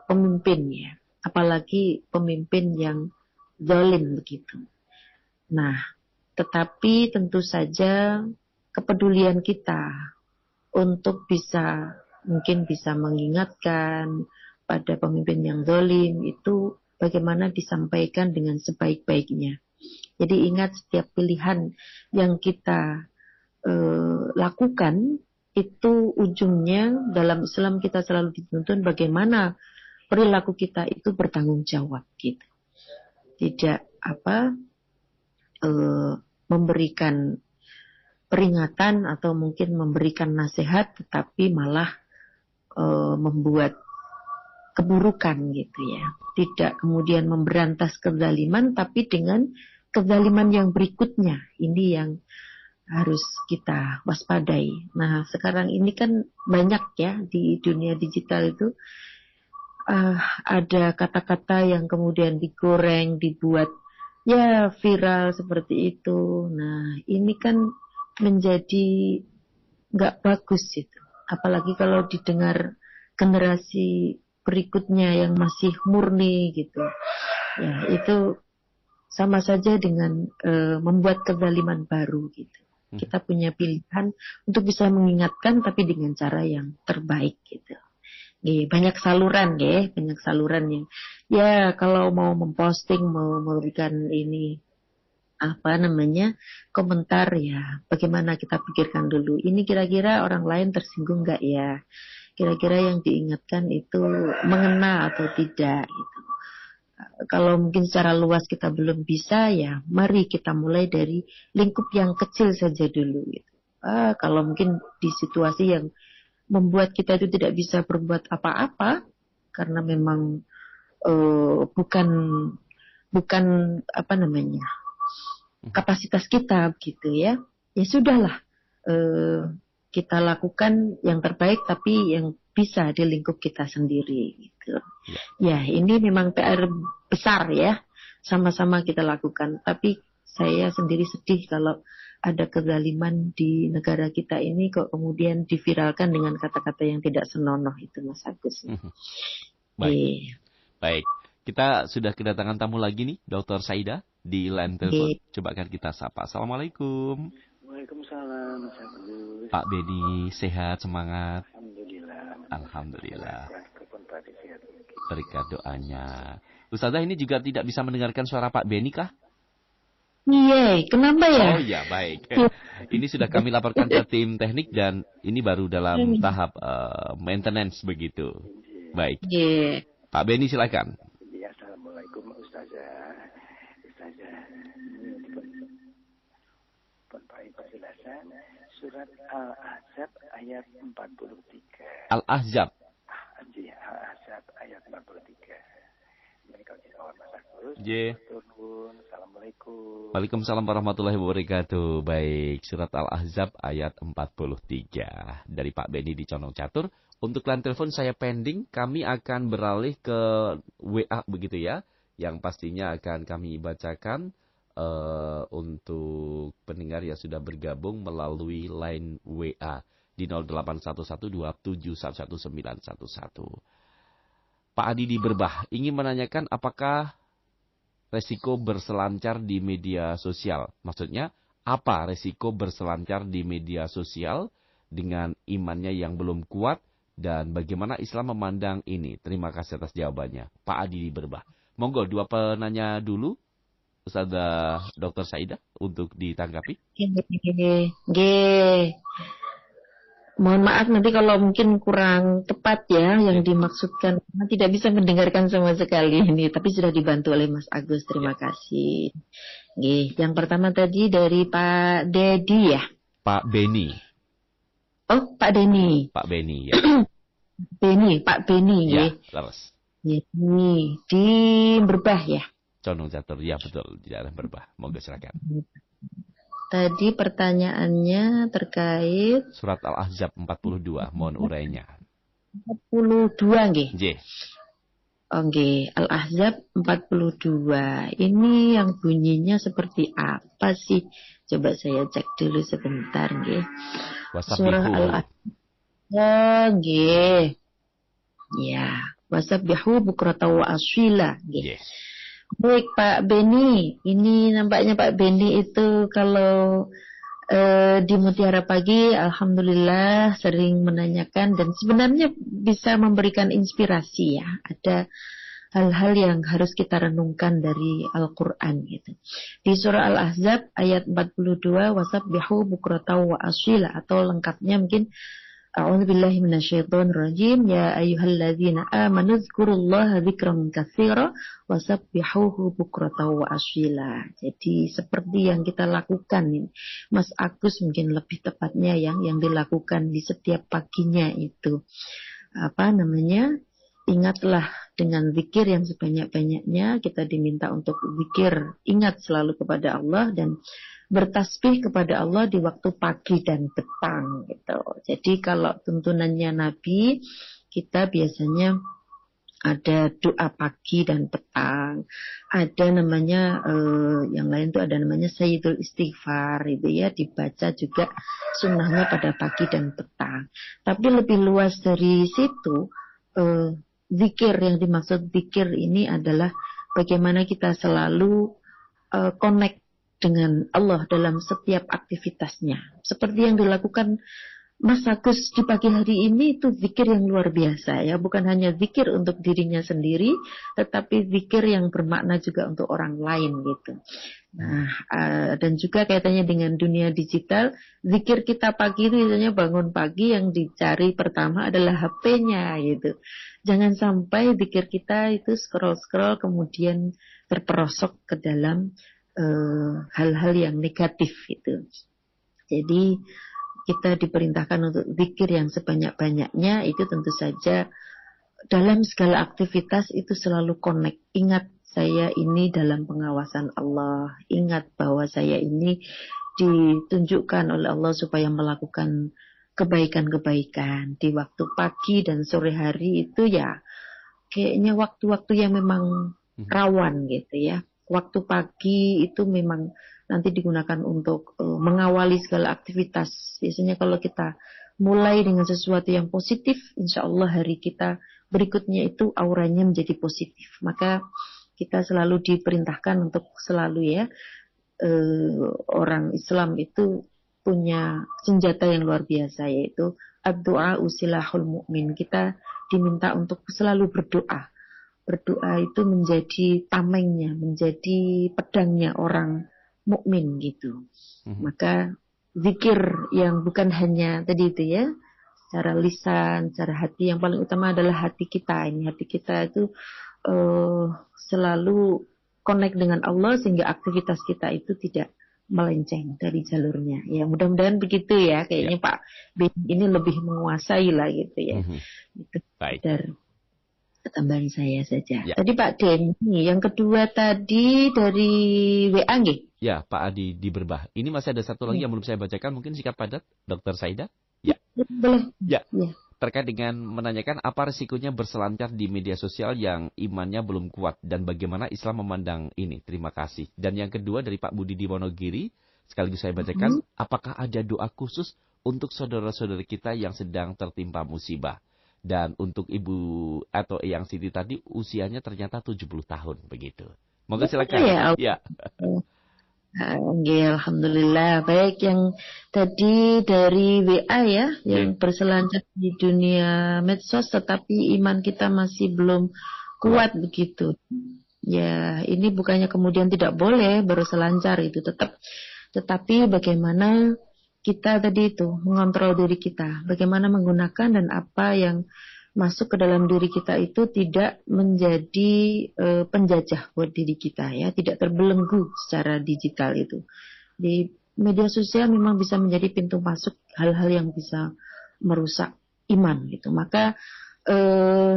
pemimpin ya, apalagi pemimpin yang zalim begitu. Nah, tetapi tentu saja kepedulian kita untuk mungkin bisa mengingatkan pada pemimpin yang zalim itu bagaimana disampaikan dengan sebaik-baiknya. Jadi ingat, setiap pilihan yang kita lakukan itu ujungnya dalam Islam kita selalu dituntun bagaimana perilaku kita itu bertanggung jawab gitu. Tidak memberikan peringatan atau mungkin memberikan nasihat, tetapi malah membuat keburukan gitu ya. Tidak kemudian memberantas kezaliman, tapi dengan kezaliman yang berikutnya. Ini yang harus kita waspadai. Nah, sekarang ini kan banyak ya di dunia digital itu ada kata-kata yang kemudian digoreng, dibuat ya viral seperti itu. Nah, ini kan menjadi nggak bagus itu. Apalagi kalau didengar generasi berikutnya yang masih murni gitu. Ya, itu sama saja dengan membuat kezaliman baru gitu. Kita punya pilihan untuk bisa mengingatkan tapi dengan cara yang terbaik gitu. Banyak saluran ya, banyak saluran yang ya kalau mau memposting, mau memberikan ini komentar ya, bagaimana kita pikirkan dulu. Ini kira-kira orang lain tersinggung nggak ya? Kira-kira yang diingatkan itu mengena atau tidak gitu. Kalau mungkin secara luas kita belum bisa ya, mari kita mulai dari lingkup yang kecil saja dulu gitu. Kalau mungkin di situasi yang membuat kita itu tidak bisa berbuat apa-apa karena memang bukan kapasitas kita gitu ya. Ya sudahlah, kita lakukan yang terbaik tapi yang bisa di lingkup kita sendiri gitu. Ya, ini memang PR besar ya. Sama-sama kita lakukan, tapi saya sendiri sedih kalau ada kezaliman di negara kita ini kok kemudian diviralkan dengan kata-kata yang tidak senonoh itu, Mas Agus. Baik. Kita sudah kedatangan tamu lagi nih, Dr. Saida di line telepon. Coba akan kita sapa. Assalamualaikum. Waalaikumsalam, Mas Agus. Pak Bedi, sehat, semangat. Alhamdulillah. Berkat doanya. Ustazah ini juga tidak bisa mendengarkan suara Pak Beni kah? Iya, kenapa ya? Oh iya, baik. Ini sudah kami laporkan ke tim teknik dan ini baru dalam tahap maintenance begitu. Baik. Pak Beni silakan. Assalamualaikum Ustazah. Penjelasan surat Al-Ahzab ayat 43. Al-Ahzab. Al-Ahzab ayat 43. Assalamualaikum. Waalaikumsalam warahmatullahi wabarakatuh. Baik, surat Al-Ahzab ayat 43 dari Pak Beni di Condong Catur. Untuk line telepon saya pending, kami akan beralih ke WA begitu ya, yang pastinya akan kami bacakan untuk pendengar yang sudah bergabung melalui line WA di 081127111911. Pak Adi di Berbah ingin menanyakan apakah resiko berselancar di media sosial. Maksudnya, apa resiko berselancar di media sosial dengan imannya yang belum kuat dan bagaimana Islam memandang ini? Terima kasih atas jawabannya. Pak Adi di Berbah. Monggo, dua penanya dulu. Ustazah Dr. Saidah untuk ditanggapi? Nggih. Mohon maaf nanti kalau mungkin kurang tepat ya yang dimaksudkan, karena tidak bisa mendengarkan sama sekali ini, tapi sudah dibantu oleh Mas Agus. Terima kasih. Nggih, yang pertama tadi dari Pak Dedi ya. Pak Beni. Oh, Pak Deni. Pak Beni ya. Pak Beni Ya, nggih. leres. Ini di Berbah ya. Condong Catur, ya betul, di daerah Berbah. Monggo silakan. Tadi pertanyaannya terkait Surat Al-Ahzab 42, mohon urainya. 42 nggih. J. Oke, Al-Ahzab 42. Ini yang bunyinya seperti apa sih? Coba saya cek dulu sebentar nggih. Surah Al-Ahzab nggih. Ya, wasabbihu bukratan wa asila nggih. Yes. Baik Pak Beni, ini nampaknya Pak Beni itu kalau di Mutiara Pagi, alhamdulillah sering menanyakan dan sebenarnya bisa memberikan inspirasi ya. Ada hal-hal yang harus kita renungkan dari Al-Quran gitu. Di surah Al-Ahzab ayat 42, wasabbihu bukratan wa asila, atau lengkapnya mungkin A'udzubillahi minasyaitonirrajim. Ya ayyuhalladzina amanu dzkurullaha dzikran katsira wasabbihuhu bukratan wa asila. Jadi seperti yang kita lakukan ini, Mas Agus mungkin lebih tepatnya yang dilakukan di setiap paginya itu ingatlah dengan zikir yang sebanyak-banyaknya. Kita diminta untuk zikir, ingat selalu kepada Allah dan bertasbih kepada Allah di waktu pagi dan petang gitu. Jadi kalau tuntunannya Nabi, kita biasanya ada doa pagi dan petang. Ada namanya yang lain itu ada namanya Sayyidul Istighfar itu ya, dibaca juga sunnahnya pada pagi dan petang. Tapi lebih luas dari situ, zikir yang dimaksud zikir ini adalah bagaimana kita selalu connect dengan Allah dalam setiap aktivitasnya. Seperti yang dilakukan Mas Agus di pagi hari ini, itu zikir yang luar biasa ya. Bukan hanya zikir untuk dirinya sendiri, tetapi zikir yang bermakna juga untuk orang lain gitu. Nah, dan juga kaitannya dengan dunia digital, zikir kita pagi itu biasanya bangun pagi yang dicari pertama adalah HP-nya gitu. Jangan sampai zikir kita itu scroll-scroll kemudian terperosok ke dalam hal-hal yang negatif itu. Jadi kita diperintahkan untuk zikir yang sebanyak-banyaknya. Itu tentu saja dalam segala aktivitas itu selalu connect. Ingat saya ini dalam pengawasan Allah. Ingat bahwa saya ini ditunjukkan oleh Allah supaya melakukan kebaikan-kebaikan di waktu pagi dan sore hari itu ya. Kayaknya waktu-waktu yang memang rawan gitu ya. Waktu pagi itu memang nanti digunakan untuk mengawali segala aktivitas. Biasanya kalau kita mulai dengan sesuatu yang positif, insya Allah hari kita berikutnya itu auranya menjadi positif. Maka kita selalu diperintahkan untuk selalu ya, orang Islam itu punya senjata yang luar biasa, yaitu ad-du'a usilahul mu'min. Kita diminta untuk selalu berdoa. Berdoa itu menjadi tamengnya, menjadi pedangnya orang mukmin gitu. Maka zikir yang bukan hanya tadi itu ya, secara lisan, secara hati, yang paling utama adalah hati kita. Ini hati kita itu selalu connect dengan Allah sehingga aktivitas kita itu tidak melenceng dari jalurnya. Ya mudah-mudahan begitu ya. Kayaknya Pak Ben ini lebih menguasai lah gitu ya. Itu dari tambahan saya saja. Tadi Pak Denny, yang kedua tadi dari WA nggih? Ya, Pak Adi di Berbah. Ini masih ada satu lagi yang belum saya bacakan, mungkin singkat padat, Dr. Saidah. Ya. Boleh. Ya. Terkait dengan menanyakan apa risikonya berselancar di media sosial yang imannya belum kuat dan bagaimana Islam memandang ini. Terima kasih. Dan yang kedua dari Pak Budi di Wonogiri, sekaligus saya bacakan, apakah ada doa khusus untuk saudara-saudara kita yang sedang tertimpa musibah? Dan untuk Ibu atau Eyang Siti tadi usianya ternyata 70 tahun begitu. Moga silakan. Ya. Alhamdulillah. Baik, yang tadi dari WA ya, yang berselancar di dunia medsos tetapi iman kita masih belum kuat begitu. Ya, ini bukannya kemudian tidak boleh berselancar itu tetapi bagaimana kita tadi itu mengontrol diri kita, bagaimana menggunakan dan apa yang masuk ke dalam diri kita itu tidak menjadi penjajah buat diri kita ya, tidak terbelenggu secara digital itu. Di media sosial memang bisa menjadi pintu masuk hal-hal yang bisa merusak iman gitu. Maka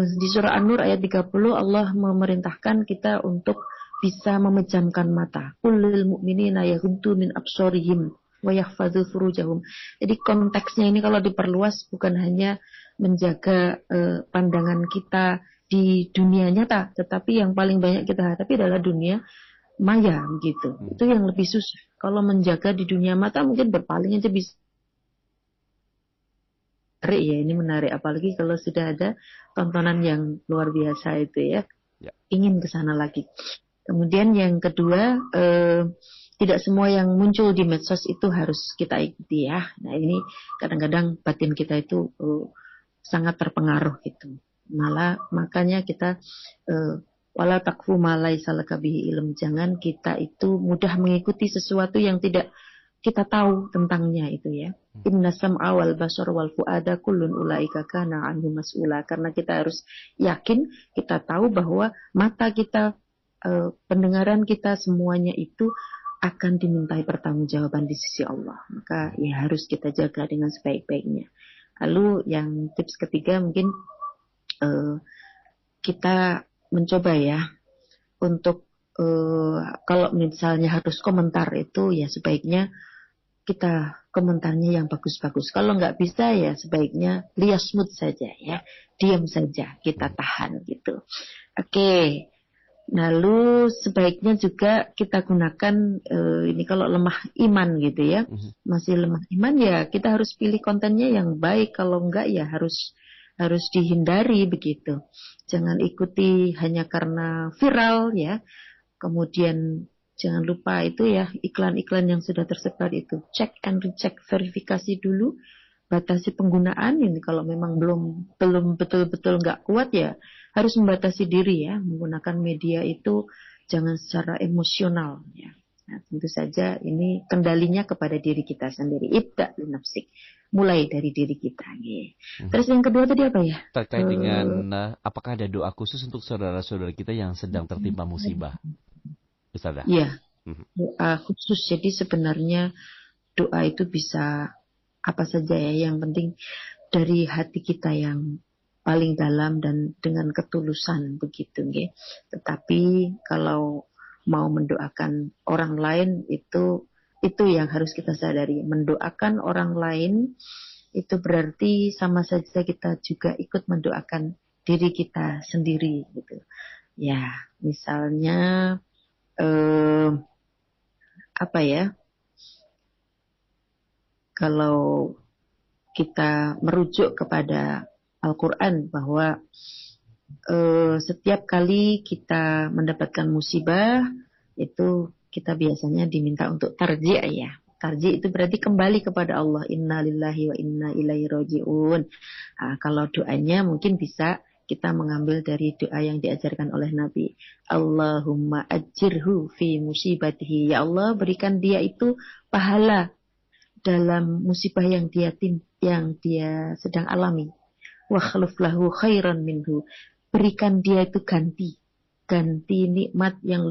di surah An-Nur ayat 30 Allah memerintahkan kita untuk bisa memejamkan mata. Qul lil mu'minina yaghuddu min absarihim wa yahfadzu furujahum. Jadi konteksnya ini kalau diperluas bukan hanya menjaga pandangan kita di dunia nyata, tetapi yang paling banyak kita hadapi adalah dunia maya gitu. Itu yang lebih susah. Kalau menjaga di dunia mata mungkin berpaling aja bisa. Menarik ya, ini menarik apalagi kalau sudah ada tontonan yang luar biasa itu ya. Ingin ke sana lagi. Kemudian yang kedua, tidak semua yang muncul di medsos itu harus kita ikuti ya. Nah ini kadang-kadang batin kita itu sangat terpengaruh gitu. Malah makanya kita wala takfu ma laisa laka bihi ilm. Jangan kita itu mudah mengikuti sesuatu yang tidak kita tahu tentangnya itu ya. Inna sam'a wal basar wal fu'ada kullun ulaika kana anhu mas'ula. Karena kita harus yakin, kita tahu bahwa mata kita, pendengaran kita semuanya itu akan dimintai pertanggungjawaban di sisi Allah. Maka ya harus kita jaga dengan sebaik-baiknya. Lalu yang tips ketiga mungkin kita mencoba ya untuk kalau misalnya harus komentar itu ya sebaiknya kita komentarnya yang bagus-bagus. Kalau nggak bisa ya sebaiknya liasmut saja ya, diam saja, kita tahan gitu. Oke. Lalu sebaiknya juga kita gunakan ini kalau lemah iman gitu ya, masih lemah iman ya kita harus pilih kontennya yang baik. Kalau enggak ya harus dihindari begitu. Jangan ikuti hanya karena viral ya. Kemudian jangan lupa itu ya iklan-iklan yang sudah tersebar itu check and recheck, verifikasi dulu, batasi penggunaan. Ini kalau memang belum betul-betul nggak kuat ya harus membatasi diri ya, menggunakan media itu jangan secara emosional ya. Nah, tentu saja ini kendalinya kepada diri kita sendiri. Ibda li nafsik, mulai dari diri kita. Terus yang kedua tadi apa ya? Terkait dengan apakah ada doa khusus untuk saudara-saudara kita yang sedang tertimpa musibah? Ustazah? Iya, doa khusus. Jadi sebenarnya doa itu bisa apa saja ya, yang penting dari hati kita yang paling dalam dan dengan ketulusan begitu nggih. Tetapi kalau mau mendoakan orang lain itu yang harus kita sadari. Mendoakan orang lain itu berarti sama saja kita juga ikut mendoakan diri kita sendiri gitu. Ya, misalnya apa ya? Kalau kita merujuk kepada Al-Quran bahwa setiap kali kita mendapatkan musibah itu kita biasanya diminta untuk tarji' ya. Tarji' itu berarti kembali kepada Allah. Inna lillahi wa inna ilaihi raji'un. Nah, kalau doanya mungkin bisa kita mengambil dari doa yang diajarkan oleh Nabi. Allahumma ajirhu fi musibatihi. Ya Allah, berikan dia itu pahala dalam musibah yang dia sedang alami. Wa khluf lahu khairan minhu. Berikan dia itu ganti nikmat yang